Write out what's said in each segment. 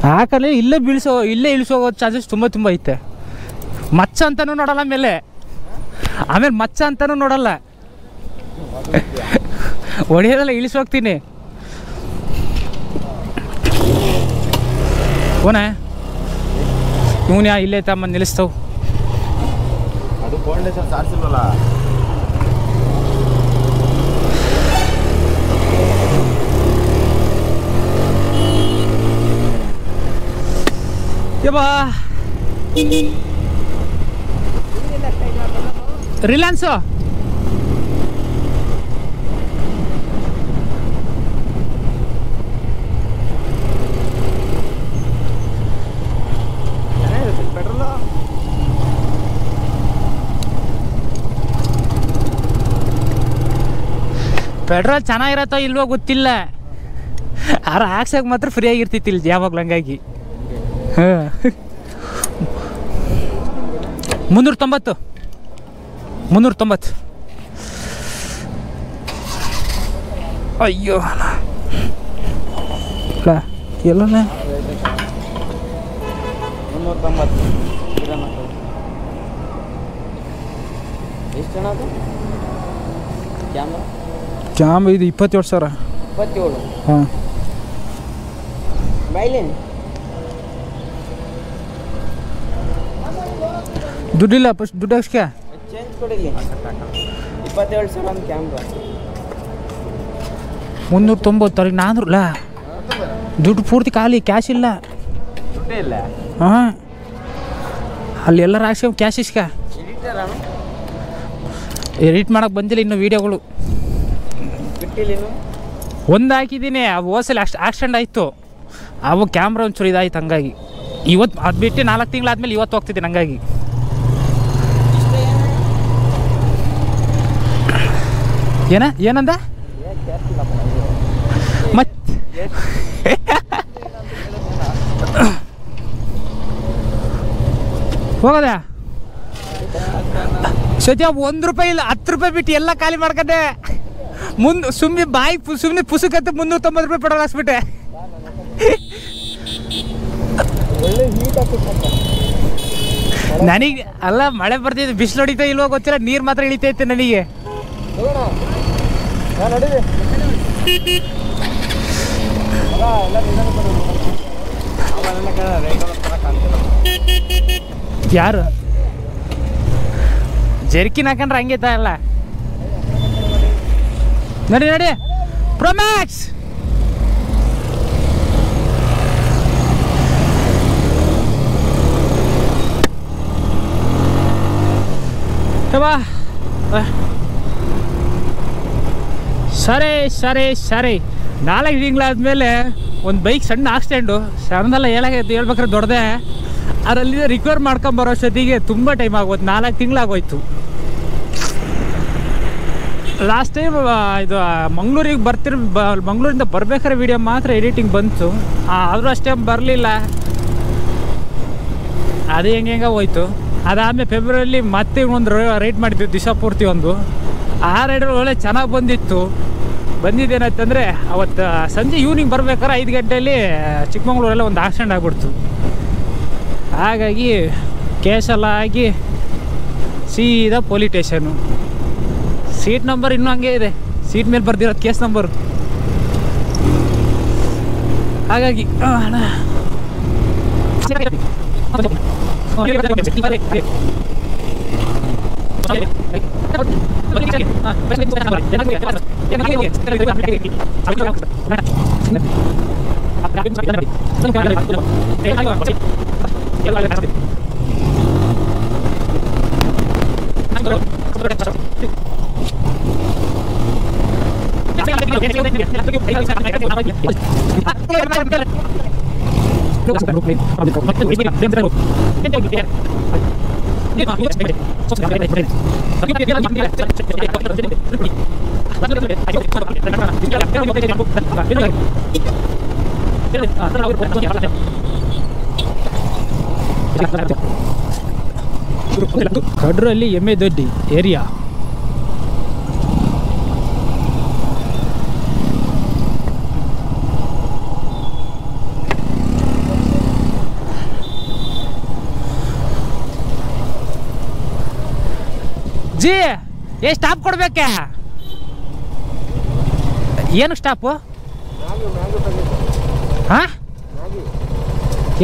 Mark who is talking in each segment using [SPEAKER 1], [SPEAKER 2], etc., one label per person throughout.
[SPEAKER 1] ಹಾಕಲ್ಲ ಇಲ್ಲೇ ಇಲ್ಲೇ ಇಳಿಸೋಗೋ ಚಾನ್ಸಸ್ ತುಂಬ ಐತೆ. ಮಚ್ಚ ಅಂತನೂ ನೋಡಲ್ಲ ಆಮೇಲೆ ಮಚ್ಚ ಅಂತನೂ ನೋಡಲ್ಲ, ಹೊಡೆಯೋದಲ್ಲ ಇಳಿಸೋಗ್ತೀನಿ. ಓನ ಇವನು ಇಲ್ಲೇ ತಮ್ಮ ನಿಲ್ಲಿಸ್ತಾವ.
[SPEAKER 2] ಅದು ಫೌಂಡೇಶನ್ ಸಾರಿಸಿಲ್ವಲ್ಲ.
[SPEAKER 1] ಯಬ್ಬಾ ರಿಲಯನ್ಸು ಪೆಟ್ರೋಲ್ ಚೆನ್ನಾಗಿರತ್ತೋ ಇಲ್ವೋ ಗೊತ್ತಿಲ್ಲ, ಆರ ಹಾಕ್ಸಕ್ಕೆ ಮಾತ್ರ ಫ್ರೀ ಆಗಿರ್ತೈತಿ ಇಲ್ಲಿ ಯಾವಾಗಲೂ. ಹಂಗಾಗಿ 390 ಅಯ್ಯೋ ಎಲ್ಲ
[SPEAKER 2] 390 ಎಷ್ಟು ಜನ ಅದು
[SPEAKER 1] ಕ್ಯಾಮ್ ಇದು 27,000.
[SPEAKER 2] 27
[SPEAKER 1] ಹಾಂ
[SPEAKER 2] ಬೈಲೇನು
[SPEAKER 1] ದುಡ್ಡಿಲ್ಲ ಫಸ್ಟ್ ದುಡ್ಡು ಅಷ್ಟಕ್ಕೆ
[SPEAKER 2] ಚೇಂಜ್ ಕೊಡಿಲ್ಲ. 27,000 ಒಂದು ಕ್ಯಾಮ್ರಾ
[SPEAKER 1] 390 ನಾನೂರಲ್ಲ. ದುಡ್ಡು ಪೂರ್ತಿ ಖಾಲಿ, ಕ್ಯಾಶ್ ಇಲ್ಲ.
[SPEAKER 2] ದುಡ್ಡೇ ಇಲ್ಲ.
[SPEAKER 1] ಹಾಂ ಅಲ್ಲಿ ಎಲ್ಲರ ಹಾಕ್ಸಿ ಕ್ಯಾಶ್ ಇಸ್ಕ. ಎಡಿಟ್ ಮಾಡೋಕೆ ಬಂದಿಲ್ಲ ಇನ್ನು ವೀಡಿಯೋಗಳು. ಒಂದು ಹಾಕಿದ್ದೀನಿ, ಅವು ಹೋಸಲಿ ಆಕ್ಸಿಡೆಂಟ್ ಆಯಿತು. ಅವು ಕ್ಯಾಮ್ರಾ ಒಂಚೂರು ಇದಾಯ್ತು. ಹಂಗಾಗಿ ಇವತ್ತು ಅದು ಬಿಟ್ಟು 4 ತಿಂಗಳಾದ್ಮೇಲೆ ಇವತ್ತು ಹೋಗ್ತಿದ್ದೀನಿ. ಹಂಗಾಗಿ ಏನಂದ ಮತ್ತೆ ಹೋಗದ ಸದ್ಯ ₹1 ಇಲ್ಲ, ₹10 ಬಿಟ್ಟು ಎಲ್ಲ ಖಾಲಿ ಮಾಡ್ಕೊಂಡೆ. ಸುಮ್ಮನೆ ಸುಮ್ಮನೆ ಪುಸ್ತಕಂತ ₹390 ಪೆಟ್ರೋಲ್ ಹಾಕ್ಸ್ಬಿಟ್ಟೆ. ನನಗೆ ಅಲ್ಲ ಮಳೆ ಬರ್ತಿದ್ದೆ, ಬಿಸಿಲು ಹೊಡಿತಾ ಇಲ್ವೋ ಗೊತ್ತಿಲ್ಲ, ನೀರು ಮಾತ್ರ ಇಳಿತೈತೆ ನನಗೆ. ಯಾರು ಜರ್ಕಿನ್ ಹಾಕೊಂಡ್ರೆ ಹಂಗೈತ ಅಲ್ಲ. ನಡಿ ಪ್ರೊಮ್ಯಾಕ್ಸ್ ಬಾ. ಸರಿ 4 ತಿಂಗಳಾದ್ಮೇಲೆ ಒಂದು ಬೈಕ್ ಸಣ್ಣ ಆಕ್ಸಿಡೆಂಟು, ಸಣ್ಣದಲ್ಲ ಹೇಳ್ಬೇಕಾದ್ರೆ ದೊಡ್ಡದೆ. ಅದರಲ್ಲಿ ರಿಕವರ್ ಮಾಡ್ಕೊಂಬರೋ ಅಷ್ಟೊತ್ತಿಗೆ ತುಂಬ ಟೈಮ್ ಆಗೋದು, 4 ತಿಂಗಳಾಗೋಯ್ತು. ಲಾಸ್ಟ್ ಟೈಮ್ ಇದು ಮಂಗಳೂರಿಗೆ ಮಂಗಳೂರಿಂದ ಬರ್ಬೇಕಾದ್ರೆ ವಿಡಿಯೋ ಮಾತ್ರ ಎಡಿಟಿಂಗ್ ಬಂತು, ಆದರೂ ಅಷ್ಟೇ ಬರಲಿಲ್ಲ. ಅದು ಹೆಂಗೆ ಹೋಯ್ತು. ಅದಾದಮೇಲೆ ಫೆಬ್ರವರಿಲಿ ಮತ್ತೆ ಒಂದು ರೈಡ್ ಮಾಡಿದ್ವಿ ದಿವಸ ಪೂರ್ತಿ ಒಂದು. ಆ ರೈಡರ್ ಒಳ್ಳೆ ಚೆನ್ನಾಗಿ ಬಂದಿದ್ದೇನಂತಂದರೆ ಅವತ್ತು ಸಂಜೆ ಈವ್ನಿಂಗ್ ಬರ್ಬೇಕಾದ್ರೆ 5 ಗಂಟೆಯಲ್ಲಿ ಚಿಕ್ಕಮಂಗ್ಳೂರಲ್ಲೇ ಒಂದು ಆಕ್ಸಿಡೆಂಟ್ ಆಗಿಬಿಡ್ತು. ಹಾಗಾಗಿ ಕೇಸೆಲ್ಲ ಆಗಿ ಸೀದಾ ಪೊಲೀಸ್ ಸ್ಟೇಷನ್ನು. ಸೀಟ್ ನಂಬರ್ ಇನ್ನೂ ಹಂಗೆ ಇದೆ, ಸೀಟ್ ಮೇಲೆ ಬರ್ದಿರೋದು ಕೇಸ್ ನಂಬರು. ಹಾಗಾಗಿ ಕಡ್ರಲ್ಲಿ ಎಮ್ಮೆ ದೊಡ್ಡಿ ಏರಿಯಾ. ಜಿ ಏ ಸ್ಟಾಪ್ ಕೊಡ್ಬೇಕೆ ಏನು ಸ್ಟಾಪು ಹಾಂ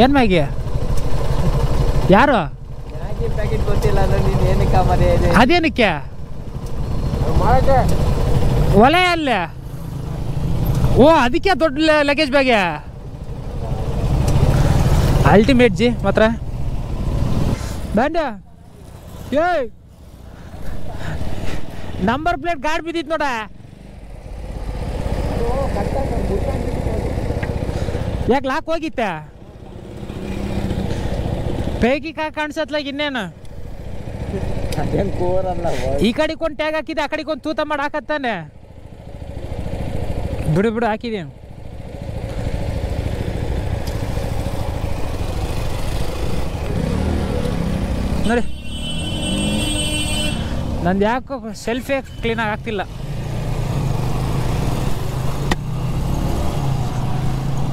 [SPEAKER 1] ಏನು ಮ್ಯಾಗಿ ಯಾರು
[SPEAKER 2] ಪ್ಯಾಕೆಟ್ ಗೊತ್ತಿಲ್ಲ ಅಂದ್ರೆ ನೀನು ಏನಕ್ಕೆ ಮರೆ
[SPEAKER 1] ಅದೇನಕ್ಕೆ ಒಲೆ ಅಲ್ಲೇ ಓ ಅದಕ್ಕೆ ದೊಡ್ಡ ಲಗೇಜ್ ಬ್ಯಾಗೆ ಅಲ್ಟಿಮೇಟ್ ಜಿ ಮಾತ್ರ ಬ್ಯಾಂಡ ಏಯ್ ನಂಬರ್ ಪ್ಲೇಟ್ ಗಾಡಿ ಬಿದ್ದಿತ್ತು ನೋಡ ಯಾಕೆ ಲಾಕ್ ಹೋಗಿತ್ತ ಪೈಕಿ ಕಾಣಿಸತ್ಲಾಗ ಇನ್ನೇನು
[SPEAKER 2] ಅದೇನು ಕೋರಲ್ಲ
[SPEAKER 1] ಈ ಕಡೆಗೆ ಒಂದು ಟ್ಯಾಗ್ ಹಾಕಿದೆ ಆ ಕಡೆಗೆ ಒಂದು ತೂತ ಮಾಡಿ ಹಾಕತ್ತಾನೆ ಬಿಡು ಬಿಡು ಹಾಕಿದೆ ನೋಡಿ ನಂದು ಯಾಕೋ ಸೆಲ್ಫೇ ಕ್ಲೀನಾಗಿ ಆಗ್ತಿಲ್ಲ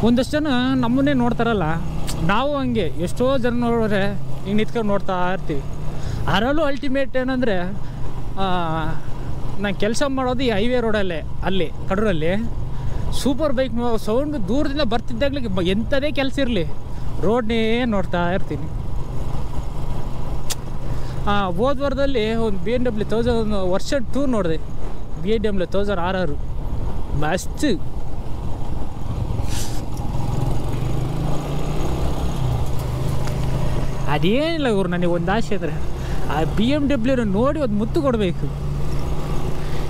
[SPEAKER 1] ಒಂದಷ್ಟು ಜನ ನಮ್ಮನ್ನೇ ನೋಡ್ತಾರಲ್ಲ ನಾವು ಹಂಗೆ ಎಷ್ಟೋ ಜನ ನೋಡಿದ್ರೆ ಹಿಂಗೆ ನಿಂತ್ಕೊಂಡು ನೋಡ್ತಾ ಇರ್ತೀವಿ ಅದರಲ್ಲೂ ಅಲ್ಟಿಮೇಟ್ ಏನಂದರೆ ನಾನು ಕೆಲಸ ಮಾಡೋದು ಈ ಹೈವೇ ರೋಡಲ್ಲೇ ಅಲ್ಲಿ ಕಡೂರಲ್ಲಿ ಸೂಪರ್ ಬೈಕ್ ಸೌಂಡ್ ದೂರದಿಂದ ಬರ್ತಿದ್ದಾಗಲೇ ಎಂಥದೇ ಕೆಲಸ ಇರಲಿ ರೋಡ್ನೇ ನೋಡ್ತಾ ಇರ್ತೀನಿ ಹೋದ ವಾರದಲ್ಲಿ ಒಂದು BMW 1000 ವರ್ಷನ್ 2 ನೋಡಿದೆ BMW 1000 ಮಸ್ತ್ ಅದೇನಿಲ್ಲ ಇವ್ರು ನನಗೆ ಒಂದು ಆಸೆ ಅಂದರೆ ಆ BMW ನೋಡಿ ಒಂದು ಮುತ್ತು ಕೊಡಬೇಕು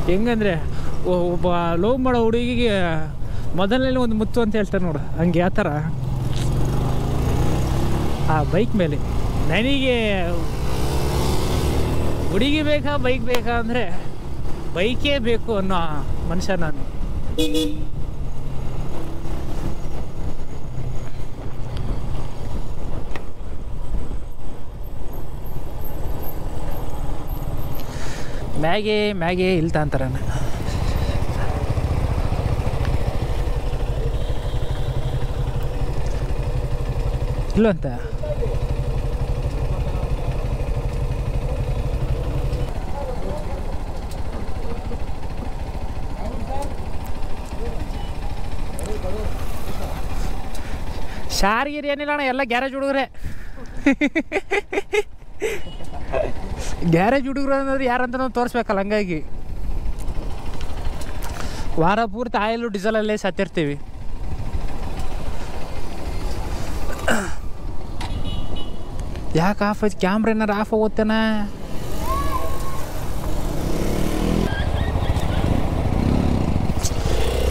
[SPEAKER 1] ಹೆಂಗಂದರೆ ಒಬ್ಬ ಲವ್ ಮಾಡೋ ಹುಡುಗಿಗೆ ಮೊದಲನೇ ಒಂದು ಮುತ್ತು ಅಂತ ಹೇಳ್ತಾರೆ ನೋಡು ಹಂಗೆ ಆ ಥರ ಆ ಬೈಕ್ ಮೇಲೆ ನನಗೆ ಹುಡುಗಿ ಬೇಕಾ ಬೈಕ್ ಬೇಕಾ ಅಂದರೆ ಬೈಕೇ ಬೇಕು ಅನ್ನೋ ಮನುಷ್ಯ ನಾನು ಮ್ಯಾಗೆ ಇಲ್ತಾ ಅಂತಾರ ಇಲ್ಲ ಅಂತ ಶಾರ್ಗಿರಿ ಏನಿಲ್ಲ ಅಣ್ಣ ಎಲ್ಲ ಗ್ಯಾರೇಜ್ ಹುಡುಗ್ರೆ ಗ್ಯಾರೇಜ್ ಹುಡುಗರು ಅನ್ನೋದು ಯಾರಂತ ನಾವು ತೋರಿಸ್ಬೇಕಲ್ಲ ಹಂಗಾಗಿ ವಾರ ಪೂರ್ತಿ ಆಯಿಲು ಡೀಸೆಲಲ್ಲೇ ಸತ್ತಿರ್ತೀವಿ ಯಾಕೆ ಆಫ್ ಆಯ್ತು ಕ್ಯಾಮ್ರಾ ಏನಾರು ಆಫ್ ಆಗೋತ್ತೇನ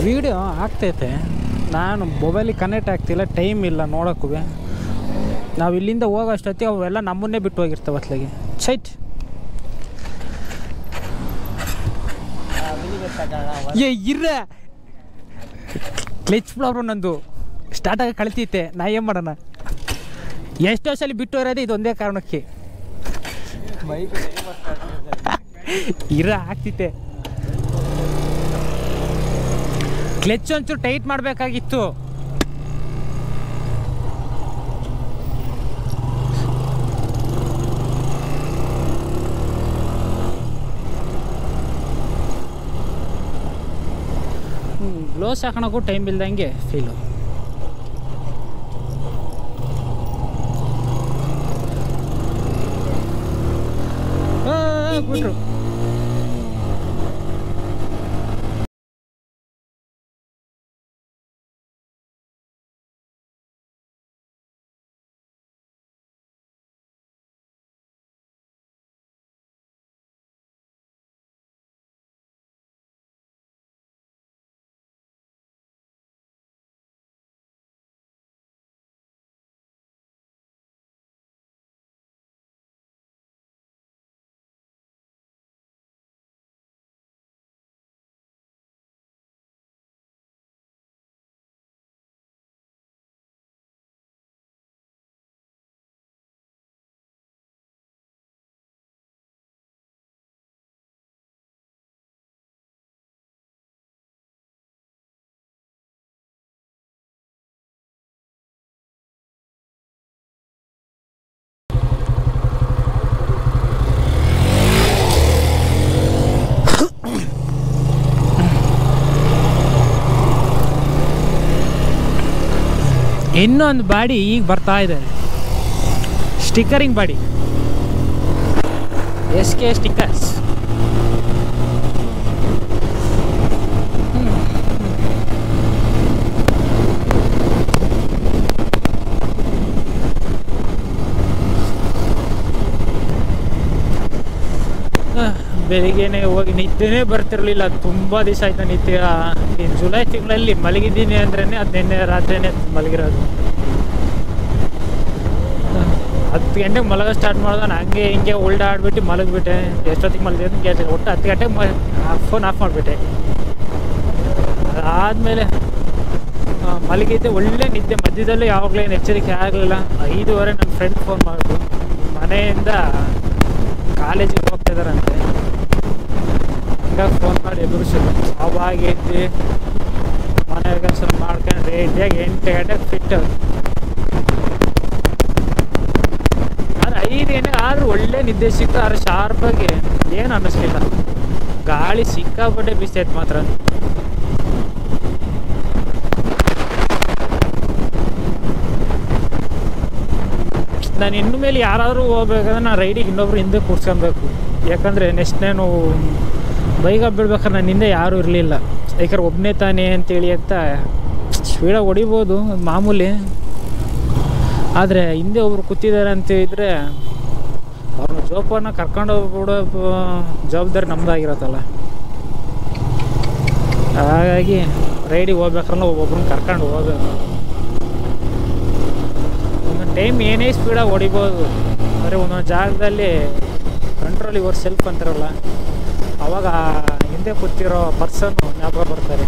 [SPEAKER 1] ವಿಡಿಯೋ ಆಗ್ತೈತೆ ನಾನು ಮೊಬೈಲಿಗೆ ಕನೆಕ್ಟ್ ಆಗ್ತಿಲ್ಲ ಟೈಮ್ ಇಲ್ಲ ನೋಡೋಕ್ಕೂ ನಾವು ಇಲ್ಲಿಂದ ಹೋಗೋ ಅಷ್ಟೊತ್ತಿಗೆ ಅವೆಲ್ಲ ನಮ್ಮನ್ನೇ ಬಿಟ್ಟು ಹೋಗಿರ್ತವೆ ಅತ್ಲಾಗೆ ಸೈಟ್ ಏ ಇರ್ರ ಕ್ಲಚ್ ಪ್ರಾಬ್ಲಮ್ ನಂದು ಸ್ಟಾರ್ಟ್ ಆಗಿ ಕಳಿತೈತೆ ನಾ ಏನು ಮಾಡೋಣ ಎಷ್ಟೋ ಸಲ ಬಿಟ್ಟು ಇರೋದು ಇದೊಂದೇ ಕಾರಣಕ್ಕೆ ಇರ ಆಗ್ತಿತ್ತೆ ಕ್ಲಚ್ ಒಂಚೂರು ಟೈಟ್ ಮಾಡಬೇಕಾಗಿತ್ತು ಗ್ಲೋಸ್ ಹಾಕೋಣಕ್ಕೂ ಟೈಮ್ ಇಲ್ದಂಗೆ ಫೀಲು ಬಿಟ್ರು ಇನ್ನೊಂದು ಬಾಡಿ ಈಗ ಬರ್ತಾ ಇದೆ, ಸ್ಟಿಕ್ಕರಿಂಗ್ ಬಾಡಿ, SK ಸ್ಟಿಕ್ಕರ್ಸ್. ಬೆಳಿಗ್ಗೆನೆ ಹೋಗಿ ನಿದ್ದೆನೇ ಬರ್ತಿರ್ಲಿಲ್ಲ, ತುಂಬ ದಿವಸ ಆಯ್ತು ನಿದ್ದೆ. ಈ ಜುಲೈ ತಿಂಗಳಲ್ಲಿ ಮಲಗಿದ್ದೀನಿ ಅಂದ್ರೇ ಅದು ನಿನ್ನೆ ರಾತ್ರಿನೇ ಮಲಗಿರೋದು. 10 ಗಂಟೆಗೆ ಮಲಗ ಸ್ಟಾರ್ಟ್ ಮಾಡಿದೆ, ನಾನು ಹಂಗೆ ಹಿಂಗೆ ಉಲ್ಡಾಡ್ಬಿಟ್ಟು ಮಲಗಿಬಿಟ್ಟೆ. ಎಷ್ಟೊತ್ತಿಗೆ ಮಲಗಿದ್ದು ಒಟ್ಟು 10 ಗಂಟೆಗೆ ಫೋನ್ ಆಫ್ ಮಾಡಿಬಿಟ್ಟೆ. ಅದಾದಮೇಲೆ ಮಲಗಿದ್ದೆ, ಒಳ್ಳೆ ನಿದ್ದೆ. ಮಧ್ಯದಲ್ಲೂ ಯಾವಾಗಲೂ ಏನು ಎಚ್ಚರಿಕೆ ಆಗಲಿಲ್ಲ. 5:15 ನನ್ನ ಫ್ರೆಂಡ್ ಫೋನ್ ಮಾಡಿದ್ರು, ಮನೆಯಿಂದ ಕಾಲೇಜಿಗೆ ಹೋಗ್ತಿದ್ದಾರಂತೆ. ಹಂಗಾಗಿ ಫೋನ್ ಮಾಡಿ ಎದುರಿಸಿದ್ರು. ಅವಾಗ ಎದ್ದು ಮನೆ ಕೆಲಸ ಮಾಡ್ಕೊಂಡು ರೇಟಿಯಾಗಿ 8 ಗಂಟೆಗೆ ಫಿಟ್. ಆದರೆ 5 ಗಂಟೆಗೆ ಆದರೂ ಒಳ್ಳೆ ನಿದ್ದೆ ಸಿಕ್ತು. ಆದರೆ ಶಾರ್ಪಾಗಿ ಏನು ಅನ್ನಿಸ್ಲಿಲ್ಲ. ಗಾಳಿ ಸಿಕ್ಕಾಪಟ್ಟೆ ಬಿಸ್ತೈತೆ ಮಾತ್ರ. ನಾನು ಇನ್ನು ಮೇಲೆ ಯಾರಾದರೂ ಹೋಗ್ಬೇಕಂದ್ರೆ ನಾನು ರೈಡಿಗೆ ಇನ್ನೊಬ್ರು ಹಿಂದೆ ಕೂರ್ಸ್ಕೊಬೇಕು. ಯಾಕಂದರೆ ನೆಕ್ಸ್ಟ್ ನಾನು ಬೈಕ್ ಬಿಡ್ಬೇಕಾದ್ರೆ ನನ್ನ ಹಿಂದೆ ಯಾರೂ ಇರಲಿಲ್ಲ. ಯಾಕಂದ್ರೆ ಒಬ್ಬನೇ ತಾನೇ ಅಂತೇಳಿ ಅಂತ ಸ್ಪೀಡಾಗಿ ಹೊಡಿಬೋದು, ಮಾಮೂಲಿ. ಆದರೆ ಹಿಂದೆ ಒಬ್ರು ಕೂತಿದ್ದಾರೆ ಅಂತ ಇದ್ದರೆ ಅವ್ರನ್ನ ಜೋಪಾನ ಕರ್ಕೊಂಡು ಹೋಗ್ಬಿಡೋ ಜವಾಬ್ದಾರಿ ನಮ್ಮದಾಗಿರತ್ತಲ್ಲ. ಹಾಗಾಗಿ ರೈಡಿಗೆ ಹೋಗ್ಬೇಕಲ್ಲ ಒಬ್ಬೊಬ್ರನ್ನ ಕರ್ಕೊಂಡು ಹೋಗ್ಬೇಕು. ಒಂದೊಂದು ಟೈಮ್ ಏನೇ ಸ್ಪೀಡಾಗಿ ಹೊಡಿಬೋದು, ಆದರೆ ಒಂದೊಂದು ಜಾಗದಲ್ಲಿ ಕಂಟ್ರೋಲ್ ಯುವರ್ ಸೆಲ್ಫ್ ಅಂತಾರಲ್ಲ, ಅವಾಗ ಹಿಂದೆ ಕೂತಿರೋ ಪರ್ಸನ್ನು ಜ್ಞಾಪಕ ಬರ್ತಾರೆ.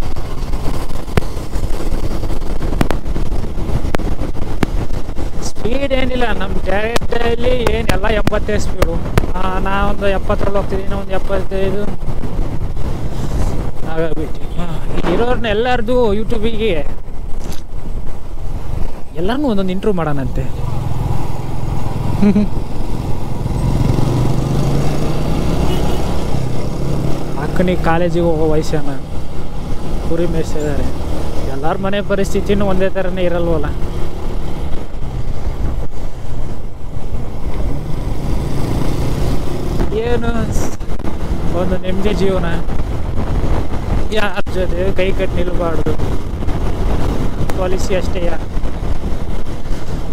[SPEAKER 1] ಸ್ಪೀಡ್ ಏನಿಲ್ಲ, ನಮ್ಮ ಡೈರೆಕ್ಟಲ್ಲಿ ಏನೆಲ್ಲ 85 ಸ್ಪೀಡು. ನಾವೊಂದು 70ರಲ್ಲಿ ಹೋಗ್ತಿದ್ದೀನಿ, ಒಂದು 75 ಆಗಬಿಟ್ಟು. ಇರೋರ್ನ ಎಲ್ಲರದು ಯೂಟ್ಯೂಬಿಗೆ ಎಲ್ಲರನ್ನೂ ಒಂದೊಂದು ಇಂಟ್ರ್ಯೂ ಮಾಡೋಣಂತೆ. ಅಕ್ಕನಿಗೆ ಕಾಲೇಜಿಗೆ ಹೋಗೋ ವಯಸ್ಸನ್ನ ಕುರಿ ಮೇಯಿಸಿದ್ದಾರೆ. ಎಲ್ಲರ ಮನೆ ಪರಿಸ್ಥಿತಿನೂ ಒಂದೇ ಥರನೇ ಇರಲ್ವಲ್ಲ. ಏನು ಒಂದು ನೆಮ್ಮದಿ ಜೀವನ, ಯಾರ ಜೊತೆ ಕೈ ಕಟ್ಟಿ ನಿಲ್ಬಾರ್ದು, ಪಾಲಿಸಿ ಅಷ್ಟೇ.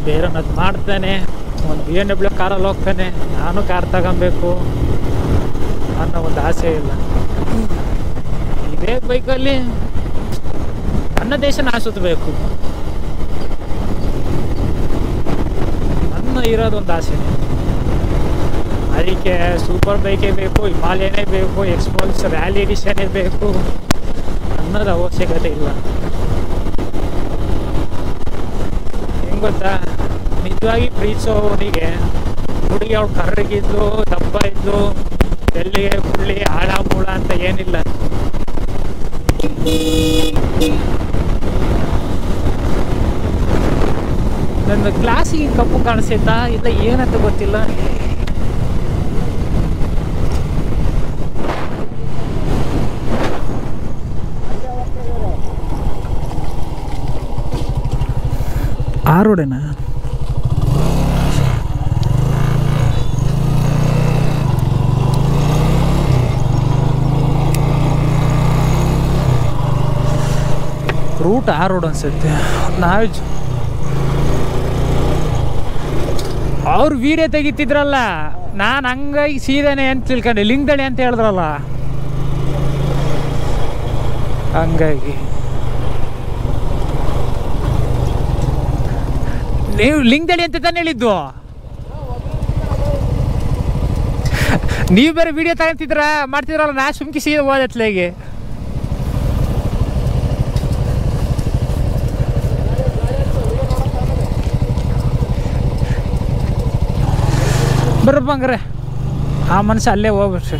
[SPEAKER 1] ಬೇರೆನದು ಮಾಡ್ತಾನೆ, ಒಂದು BMW ಕಾರಲ್ಲಿ ಹೋಗ್ತಾನೆ, ನಾನು ಕಾರ್ ತಗೊಬೇಕು ಅನ್ನೋ ಒಂದು ಆಸೆ ಇಲ್ಲ. ಇದೇ ಬೈಕಲ್ಲಿ ನನ್ನ ದೇಶನ ಆಸುತ್ತಬೇಕು, ನನ್ನ ಇರೋದೊಂದು ಆಸೆನೇ. ಅದಕ್ಕೆ ಸೂಪರ್ ಬೈಕೇ ಬೇಕು, ಹಿಮಾಲಯನೇ ಬೇಕು, ಎಕ್ಸ್ಪಲ್ಸ್ ರ್ಯಾಲಿ ಎಡಿಷನ್ನೇ ಬೇಕು ಅನ್ನೋದು ಅವಶ್ಯಕತೆ ಇಲ್ಲ. ಹೆಂಗೆ ಗೊತ್ತಾ, ನಿಜವಾಗಿ ಪ್ರೀತಿಸೋನಿಗೆ ಹುಡುಗಿ ಅವ್ಳು ಕರ್ರಗಿದ್ದು ದಪ್ಪ ಇದ್ದು ಎಲ್ಲಿಗೆ ಕುಳ್ಳಿ ಆಳ ಮೂಳ ಅಂತ ಏನಿಲ್ಲ. ನನ್ನ ಗ್ಲಾಸಿಗೆ ಕಪ್ಪು ಕಾಣಿಸ್ತೈತಾ ಇಲ್ಲ ಏನಂತ ಗೊತ್ತಿಲ್ಲ. ಆ ರೋಡೇನಾ? ರೂಟ್ ಆ ರೋಡ್ ಅನ್ಸುತ್ತೆ. ನಾವು ಅವ್ರು ವಿಡಿಯೋ ತೆಗಿತಿದ್ರಲ್ಲ, ನಾನು ಹಂಗಾಗಿ ಸೀದಾನೆ ಅಂತ ತಿಳ್ಕೊಂಡೆ, ಲಿಂಗದಳಿ ಅಂತ ಹೇಳಿದ್ರಲ್ಲ, ಹಂಗಾಗಿ ನೀವು ಲಿಂಗದಳಿ ಅಂತ ತಾನು ಹೇಳಿದ್ದು. ನೀವು ಬೇರೆ ವಿಡಿಯೋ ತಗೊಂತಿದ್ರ ಮಾಡ್ತಿದ್ರಲ್ಲ, ನಾ ಸುಮ್ಕಿ ಸೀದಾ ಹೋದತ್ಲೆಗೆ. ಬರ್ರಪ್ಪ ಹಂಗಾರೆ, ಆ ಮನುಷ್ಯ ಅಲ್ಲೇ ಹೋಗ್ಬಿಟ್ರಿ.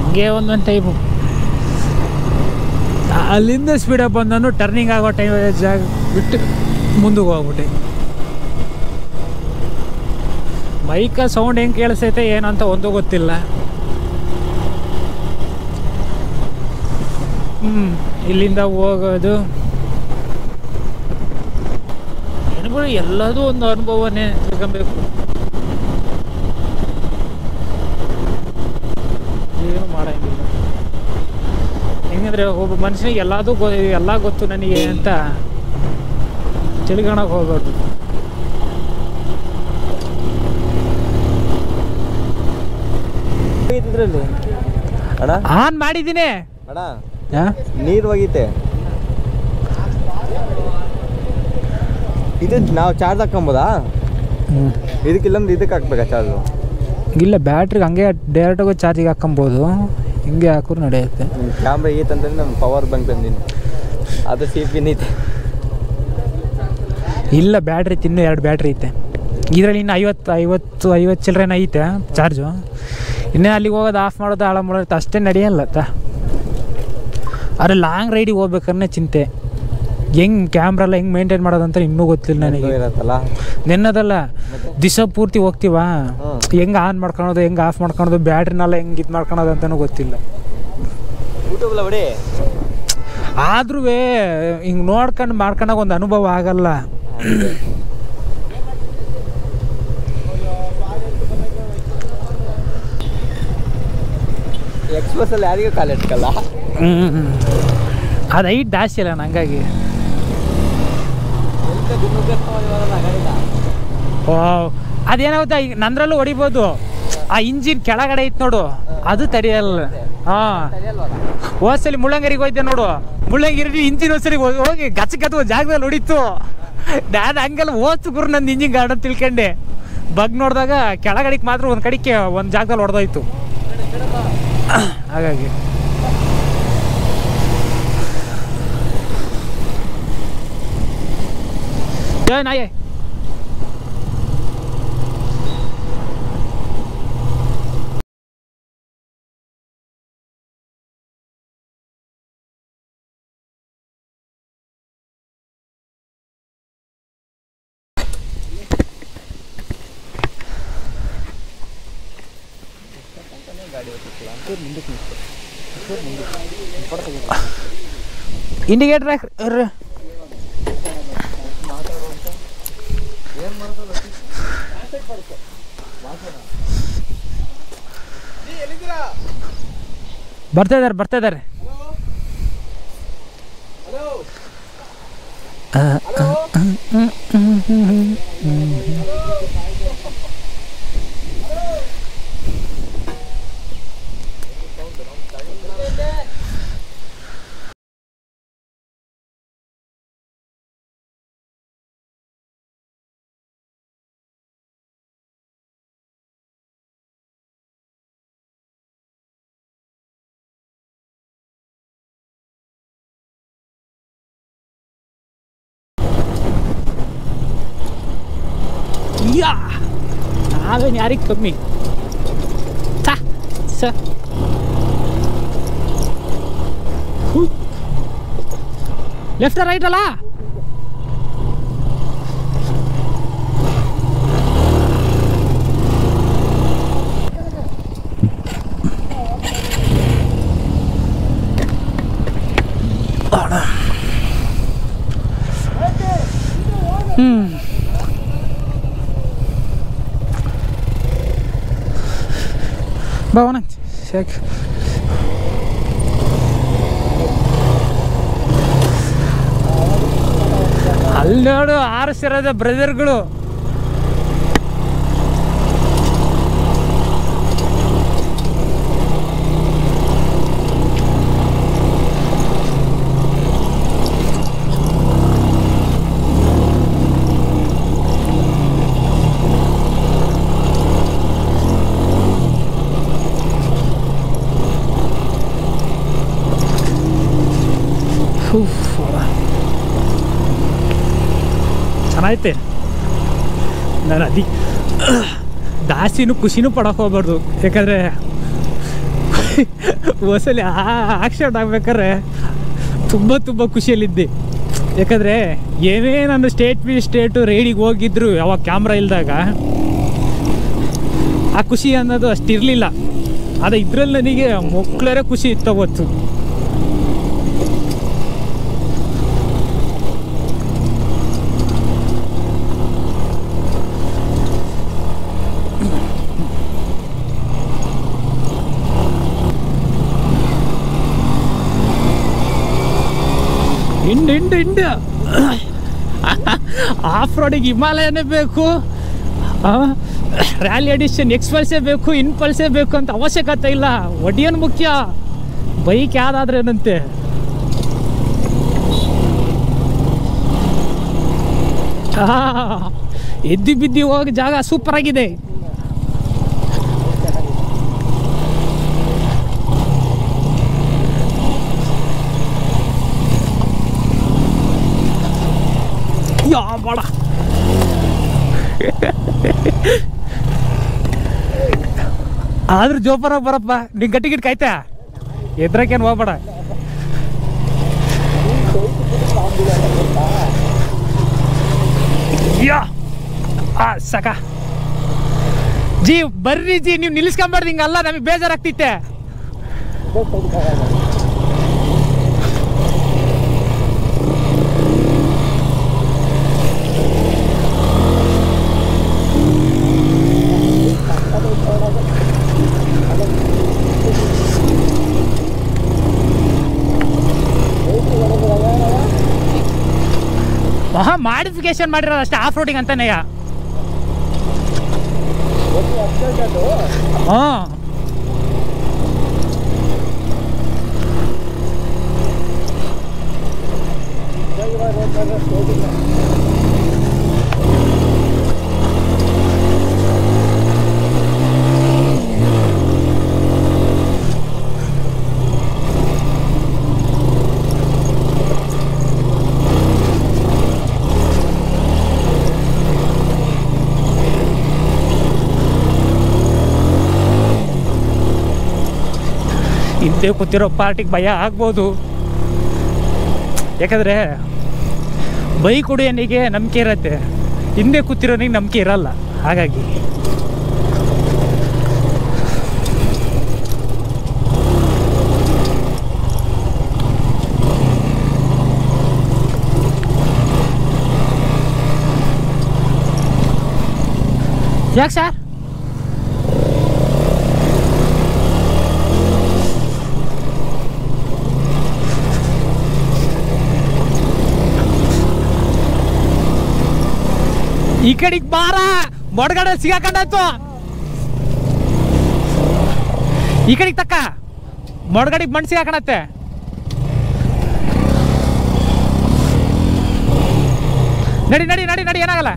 [SPEAKER 1] ಹಂಗೆ ಒಂದೊಂದು ಟೈಮು ಅಲ್ಲಿಂದ ಸ್ಪೀಡಾಗಿ ಬಂದನು ಟರ್ನಿಂಗ್ ಆಗೋ ಟೈಮ್ ಜಾಗ ಬಿಟ್ಟು ಮುಂದಕ್ಕೆ ಹೋಗ್ಬಿಟ್ಟೆ. ಬೈಕ ಸೌಂಡ್ ಹೆಂಗೆ ಕೇಳಿಸೈತೆ ಏನಂತ ಒಂದು ಗೊತ್ತಿಲ್ಲ. ಇಲ್ಲಿಂದ ಹೋಗೋದು ಏನ್ಬಿಡು ಎಲ್ಲದೂ ಒಂದು ಅನುಭವನೇ ತಿಳ್ಕೊಬೇಕು. ಏನು ಮಾಡೋಂಗಿಲ್ಲ. ಹೆಂಗಂದ್ರೆ ಒಬ್ಬ ಮನುಷ್ಯನಿಗೆ ಎಲ್ಲ ಗೊತ್ತು ನನಗೆ ಅಂತ ತಿಳ್ಕೊಳಕ್ಕೆ ಹೋಗ್ಬಾರ್ದು. ಆನ್ ಮಾಡಿದ್ದೀನಿ
[SPEAKER 2] ನೀರು ಹೋಗಿತ್ತೆ. ಇದು ನಾವು ಚಾರ್ಜ್ ಹಾಕೊಂಬೋದಾ? ಇದಕ್ಕಿಲ್ಲಂದ್ರೆ ಇದಕ್ಕೆ ಹಾಕ್ಬೇಕಾ ಚಾರ್ಜು?
[SPEAKER 1] ಇಲ್ಲ, ಬ್ಯಾಟ್ರಿಗೆ ಹಂಗೆ ಡೈರೆಕ್ಟಾಗಿ ಚಾರ್ಜಿಗೆ ಹಾಕೊಬೋದು. ಹಿಂಗೆ ಹಾಕೋರು ನಡೆಯುತ್ತೆ.
[SPEAKER 2] ಕ್ಯಾಮ್ರಾ ಐತಂತಂದ್ರೆ ನಮ್ಮ ಪವರ್ ಬ್ಯಾಂಕ್ ತಂದೀನಿ, ಅದು ಸಿ ಪಿನ್ ಐತೆ.
[SPEAKER 1] ಇಲ್ಲ, ಬ್ಯಾಟ್ರಿ ಇನ್ನೂ 2 ಬ್ಯಾಟ್ರಿ ಐತೆ. ಇದರಲ್ಲಿ ಇನ್ನು 50 ಚಿಲ್ಲರೆನ ಐತೆ ಚಾರ್ಜು. ಇನ್ನೇ ಅಲ್ಲಿಗೆ ಹೋಗೋದು, ಆಫ್ ಮಾಡೋದು, ಹಾಳು ಮಾಡೋದು ಅಷ್ಟೇ ನಡೆಯಲ್ಲ. ಆದರೆ ಲಾಂಗ್ ರೈಡಿಗೆ ಹೋಗ್ಬೇಕಾದ್ರೆ ಚಿಂತೆ. ಹೆಂಗೆ ಕ್ಯಾಮ್ರಾ ಎಲ್ಲ ಹೆಂಗೆ ಮೇಂಟೈನ್ ಮಾಡೋದಂತ ಇನ್ನೂ ಗೊತ್ತಿಲ್ಲ ನನಗೆ. ನೆನ್ನದಲ್ಲ, ದಿವಸ ಪೂರ್ತಿ ಹೋಗ್ತೀವ, ಹೆಂಗೆ ಆನ್ ಮಾಡ್ಕೊಳೋದು, ಹೆಂಗೆ ಆಫ್ ಮಾಡ್ಕೊಳೋದು, ಬ್ಯಾಟ್ರಿನೆಲ್ಲ ಹೆಂಗೆ ಇದು ಮಾಡ್ಕೊಳೋದು ಅಂತಲೂ ಗೊತ್ತಿಲ್ಲ. ಆದ್ರೂ ಹಿಂಗೆ ನೋಡ್ಕೊಂಡು ಮಾಡ್ಕೊಂಡಾಗ ಒಂದು ಅನುಭವ ಆಗಲ್ಲ.
[SPEAKER 2] ಎಕ್ಸ್ಪ್ರೆಸ್ಸಲ್ಲಿ ಯಾರಿಗೂ ಕಾಲು ಇಟ್ಕಲ್ಲ.
[SPEAKER 1] ಅದು ಐಟ್ ಜಾಸ್ತಿ ಅಲ್ಲ ಹಂಗಾಗಿ. ಅದೇನಾಗುತ್ತೆ, ಈಗ ನಂದ್ರಲ್ಲೂ ಹೊಡಿಬೋದು. ಆ ಇಂಜಿನ್ ಕೆಳಗಡೆ ಐತೆ ನೋಡು, ಅದು ತಡೆಯಲ್ಲ. ಹೋದ್ಸಲಿ ಮುಳ್ಳಂಗರಿಗೆ ಹೋಯ್ತೆ ನೋಡು, ಮುಳ್ಳಂಗಿರಿ ಇಂಜಿನ್ ಒಂದ್ಸರಿ ಹೋಗಿ ಗಚ್ಚ ಜಾಗದಲ್ಲಿ ಹೊಡಿತು. ನಾನು ಹಂಗೆಲ್ಲ ಓದ್ತು ಗುರು, ನಂದು ಇಂಜಿನ್ ಗಾರ್ಡನ್ ತಿಳ್ಕೊಂಡೆ. ಬಗ್ ನೋಡಿದಾಗ ಕೆಳಗಡೆಗೆ ಮಾತ್ರ ಒಂದು ಕಡೆಗೆ ಒಂದು ಜಾಗದಲ್ಲಿ ಹೊಡೆದೋಯ್ತು. ಹಾಗಾಗಿ ನಾಯೇ ಇಂಡಿಕೇಟರ್ ಬರ್ತಾ ಇದ್ದಾರೆ. ನಾವೇನು ಯಾರಿಗೆ ಕಮ್ಮಿ. ಲೆಫ್ಟ್ ರೈಟ್ ಅಲ್ಲ, ಭಾವನ ಶೇಖ್ ಅಲ್ಲಿ ನೋಡು ಆರಿಸಿರೋದ ಬ್ರದರ್ಗಳು. ಚೆನ್ನಾಗೈತೆ. ನಾನು ಜಾಸ್ತಿನೂ ಖುಷಿನೂ ಪಡೋಕೆ ಹೋಗ್ಬಾರ್ದು, ಯಾಕಂದರೆ ಹೊಸಲಿ ಆಕ್ಸಿಡೆಂಟ್ ಆಗ್ಬೇಕಾದ್ರೆ ತುಂಬ ಖುಷಿಯಲ್ಲಿದ್ದೆ. ಯಾಕಂದರೆ ಏನೇ ನಾನು ಸ್ಟೇಟು ರೈಡಿಗೆ ಹೋಗಿದ್ರು ಯಾವಾಗ ಕ್ಯಾಮ್ರಾ ಇಲ್ದಾಗ ಆ ಖುಷಿ ಅನ್ನೋದು ಅಷ್ಟಿರಲಿಲ್ಲ. ಆದರೆ ಇದರಲ್ಲಿ ನನಗೆ ಮಕ್ಕಳರೇ ಖುಷಿ ಇತ್ತು ಅವತ್ತು. ಇಂಡು ಆಫ್ ರೋಡಿಗೆ ಹಿಮಾಲಯನೇ ಬೇಕು, ರ್ಯಾಲಿ ಎಡಿಷನ್ ಎಕ್ಸ್ಪಲ್ಸೇ ಬೇಕು, ಇನ್ಪಲ್ಸೇ ಬೇಕು ಅಂತ ಅವಶ್ಯಕತೆ ಇಲ್ಲ. ಒಡಿಯನ್ ಮುಖ್ಯ, ಬೈಕ್ ಯಾವುದಾದ್ರೇನಂತೆ. ಎದ್ದಿ ಬಿದ್ದಿ ಹೋಗಿ ಜಾಗ ಸೂಪರ್ ಆಗಿದೆ. ಯಾ ಬೇಡ ಆದ್ರೂ ಜೋಪಾನ ಬರಪ್ಪ, ನಿಂಗೆ ಗಟ್ಟಿ ಗಿಟ್ಟು ಕಾಯ್ತಾ ಎದ್ರಕೇನು ಹೋಗ್ಬೇಡ. ಯಾ ಸಾಕ ಜಿ, ಬರ್ರಿ ಜಿ, ನೀವು ನಿಲ್ಲಿಸ್ಕೊಂಬಾರ್ದು ಹಿಂಗಲ್ಲ, ನಮಗೆ ಬೇಜಾರಾಗ್ತಿತ್ತೆ. ಮಾಡಿಫಿಕೇಶನ್ ಮಾಡಿರೋದು ಅಷ್ಟೇ, ಆಫ್ ರೋಡಿಂಗ್ ಅಂತಾನೆ. ಹಾಂ ಹಿಂದೆ ಕೂತಿರೋ ಪಾರ್ಟಿಗೆ ಭಯ ಆಗ್ಬೋದು, ಯಾಕಂದರೆ ಬೈಕ್ ಹೊಡೆಯೋನಿಗೆ ನಂಬಿಕೆ ಇರತ್ತೆ, ಹಿಂದೆ ಕೂತಿರೋನಿಗೆ ನಂಬಿಕೆ ಇರಲ್ಲ. ಹಾಗಾಗಿ ಯಾಕೆ ಸರ್ ಈ ಕಡೆಗೆ ಬಾರ, ಮೊಡಗಡೆ ಸಿಗಾಕೊಂಡಾಯ್ತು. ಈ ಕಡೆಗೆ ತಕ್ಕ ಮೊಡಗಡೆಗೆ ಮಣ್ಣು ಸಿಗಾಕಣತ್ತೆ. ನಡಿ ನಡಿ ನಡಿ ನಡಿ, ಏನಾಗಲ್ಲ.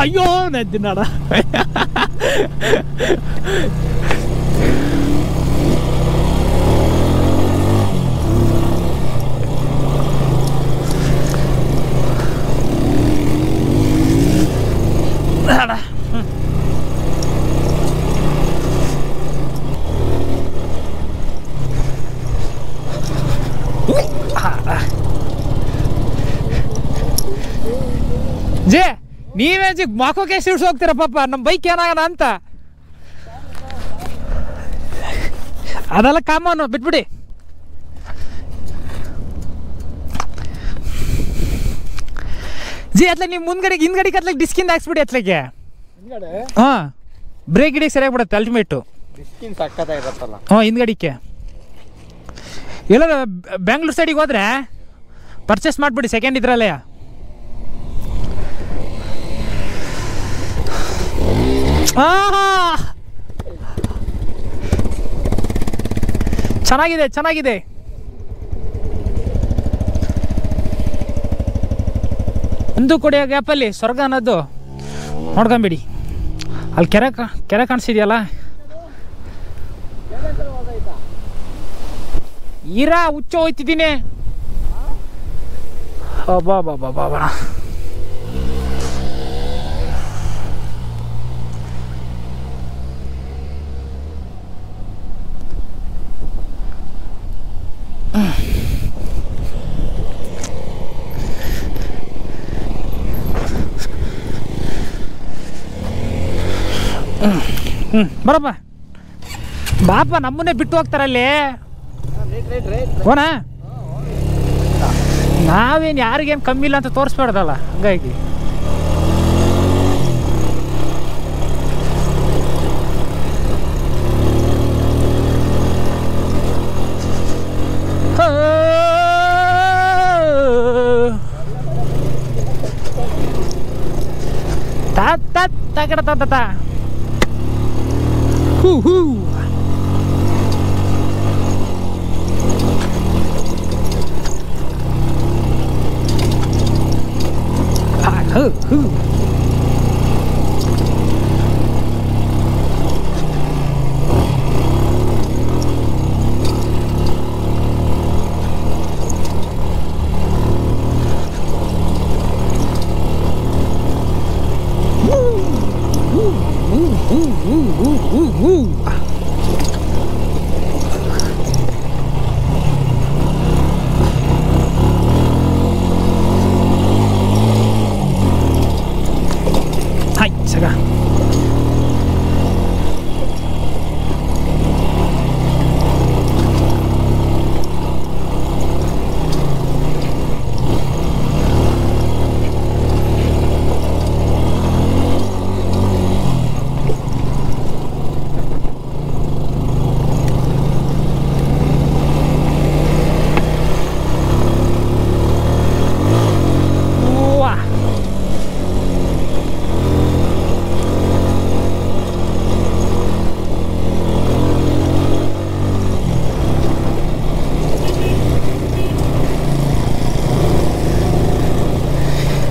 [SPEAKER 1] ಅಯ್ಯೋ ನದ್ದಿ ನಾಡ. ಜೇ, ನೀವೇ ಜಿ ಮಾಕೋಕೆ ಸಿಡ್ಸ್ ಹೋಗ್ತೀರ ಪಾಪ, ನಮ್ಮ ಬೈಕ್ ಏನಾಗಣ ಅಂತ. ಅದೆಲ್ಲ ಕಾಮನು, ಬಿಟ್ಬಿಡಿ. ಜಿ ಅತ್ಲಾಗ ನೀವು ಮುಂದ್ಗಡೆಗೆ ಹಿಂದ್ಗಡೆಗೆ ಅತ್ಲಾಗ ಡಿಸ್ಕಿಂದ ಹಾಕ್ಸ್ಬಿಡಿ ಅತ್ಲಾಗೆ. ಹಾಂ, ಬ್ರೇಕ್ ಗಿಡಿಗೆ ಸರಿಯಾಗಿ ಬಿಡುತ್ತೆ ಅಲ್ಟಿಮೇಟು. ಹಾಂ, ಹಿಂದ್ಗಡಿಕೆ ಎಲ್ಲ ಬೆಂಗ್ಳೂರು ಸೈಡಿಗೆ ಹೋದ್ರೆ ಪರ್ಚೇಸ್ ಮಾಡಿಬಿಡಿ ಸೆಕೆಂಡ್ ಇದ್ರಲ್ಲೇ. ಚೆನ್ನಾಗಿದೆ ಚೆನ್ನಾಗಿದೆ. ಒಂದು ಕೊಡಿಯೋ ಗ್ಯಾಪಲ್ಲಿ ಸ್ವರ್ಗ ಅನ್ನೋದು ನೋಡ್ಕೊಂಬಿಡಿ. ಅಲ್ಲಿ ಕೆರೆ ಕಾಣಿಸಿದೆಯಲ್ಲ, ಈರಾ ಹುಚ್ಚ ಹೋಯ್ತಿದ್ದೀನಿ. ಬಾ ಬಾ ಬಾ ಬಾ ಬಾ. ಬರಪ್ಪ ಬಾಪ, ನಮ್ಮನ್ನೇ ಬಿಟ್ಟು ಹೋಗ್ತಾರಲ್ಲಿ. ಓನಾ, ನಾವೇನು ಯಾರಿಗೇನು ಕಮ್ಮಿ ಇಲ್ಲ ಅಂತ ತೋರಿಸ್ಬಾರ್ದಲ್ಲ, ಹಂಗಾಗಿ. ತಗಡ ಹೂ ಹೂ ಹೂ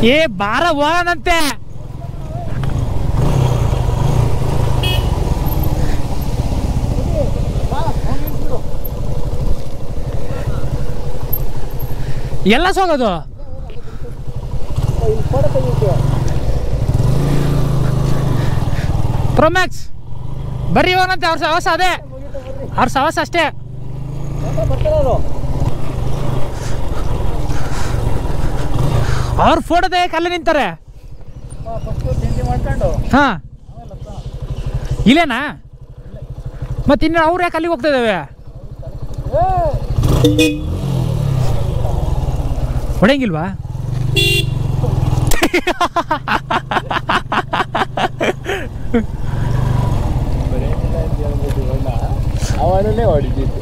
[SPEAKER 1] ಏ ಬಾರ ಹೋಗನಂತೆ ಎಲ್ಲ ಸೋಗೋದು ಪ್ರೊಮ್ಯಾಕ್ಸ್ ಬರ್ರಿ ಹೋಗನಂತೆ ಅವ್ರ ಸಹವಾಸ ಅದೇ ಅವ್ರ ಸಹವಾಸ ಅಷ್ಟೇ ಅವ್ರ ಫೋಟೋ ತೆಗಿಯಕ್ಕೆ ನಿಂತಾರೆ ಹಾ ಇಲ್ಲೇನಾ ಮತ್ತೆ ಇನ್ನು ಅವ್ರು ಯಾಕೆ ಅಲ್ಲಿಗೆ ಹೋಗ್ತಾ ಇದ್ದಾವೆ ಹೊಡೆಯಂಗಿಲ್ವಾ
[SPEAKER 2] ಅವನನ್ನೇ ಹೊಡಿತಿತ್ತು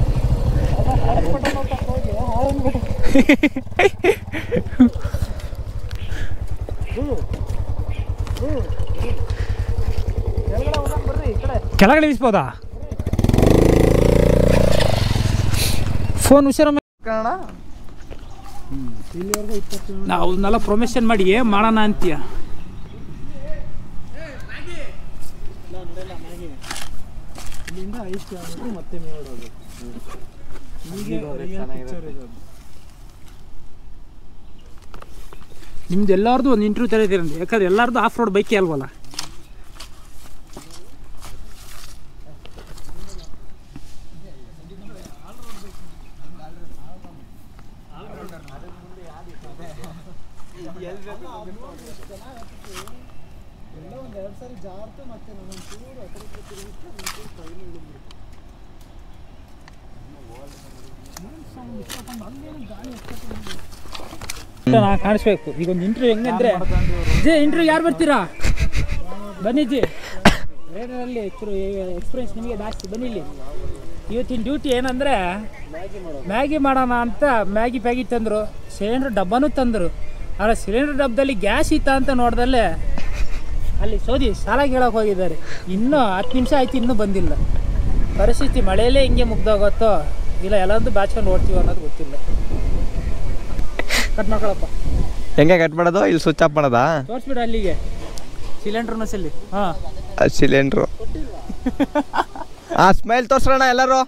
[SPEAKER 1] ಕೆಳಗಡೆ ಇಳಿಸ್ಬೋದಾ ಫೋನ್ ಹುಷಾರ ನಾವು ಅವನ್ನೆಲ್ಲ ಪ್ರೊಮೋಷನ್ ಮಾಡಿ ಮಾಡೋಣ ಅಂತೀಯ ನಿಮ್ದು ಎಲ್ಲಾರ್ದು ಒಂದು ಇಂಟರ್ವ್ಯೂ ತೆರೀತೀರಂತೆ ಯಾಕಂದ್ರೆ ಎಲ್ಲಾರ್ದು ಆಫ್ ರೋಡ್ ಬೈಕೇ ಅಲ್ವಲ್ಲ ನಾ ಕಾಣಿಸ್ಬೇಕು ಈಗ ಒಂದು ಇಂಟರ್ವ್ಯೂ ಹೆಂಗಂದ್ರೆ ಜೇ ಇಂಟರ್ವ್ಯೂ ಯಾರು ಬರ್ತೀರಾ ಬನ್ನಿ ಜಿ ರೇಡರಲ್ಲಿ ಎಕ್ಸ್ಪೀರಿಯನ್ಸ್ ನಿಮಗೆ ಜಾಸ್ತಿ ಬನ್ನಿ ಇಲ್ಲಿ ಇವತ್ತಿನ ಡ್ಯೂಟಿ ಏನಂದರೆ ಮ್ಯಾಗಿ ಮಾಡೋಣ ಅಂತ ಮ್ಯಾಗಿ ಪ್ಯಾಗಿ ತಂದರು ಸಿಲಿಂಡ್ರ್ ಡಬ್ಬನೂ ತಂದರು ಆದರೆ ಸಿಲಿಂಡ್ರ್ ಡಬ್ಬದಲ್ಲಿ ಗ್ಯಾಸ್ ಇತ್ತ ಅಂತ ನೋಡ್ದಲ್ಲೇ ಅಲ್ಲಿ ಸೋದಿ ಸಾಲ ಕೇಳೋಕೆ ಹೋಗಿದ್ದಾರೆ ಇನ್ನೂ 10 ನಿಮಿಷ ಆಯ್ತು ಇನ್ನೂ ಬಂದಿಲ್ಲ ಪರಿಸ್ಥಿತಿ ಮಳೆಯಲ್ಲೇ ಹಿಂಗೆ ಮುಗ್ದೋಗುತ್ತೋ ಇಲ್ಲ ಎಲ್ಲೊಂದು ಬಾಚ್ಕೊಂಡು ಓಡ್ತೀವಿ ಅನ್ನೋದು ಗೊತ್ತಿಲ್ಲ ಕಟ್ ಮಾಡ್ಕೊಳಪ್ಪ
[SPEAKER 2] ಹೆಂಗೆ ಕಟ್ ಮಾಡೋದು ಇಲ್ಲಿ ಸ್ವಿಚ್ ಆಫ್ ಮಾಡೋದಾ
[SPEAKER 1] ತೋರಿಸ್ಬಿಡ ಅಲ್ಲಿಗೆ ಸಿಲಿಂಡ್ರ್ ಸಲ್ಲಿ ಹಾಂ
[SPEAKER 2] ಸಿಲಿಂಡ್ರು ಆ ಸ್ಮೈಲ್ ತೋರ್ಸೋಣ ಎಲ್ಲರೂ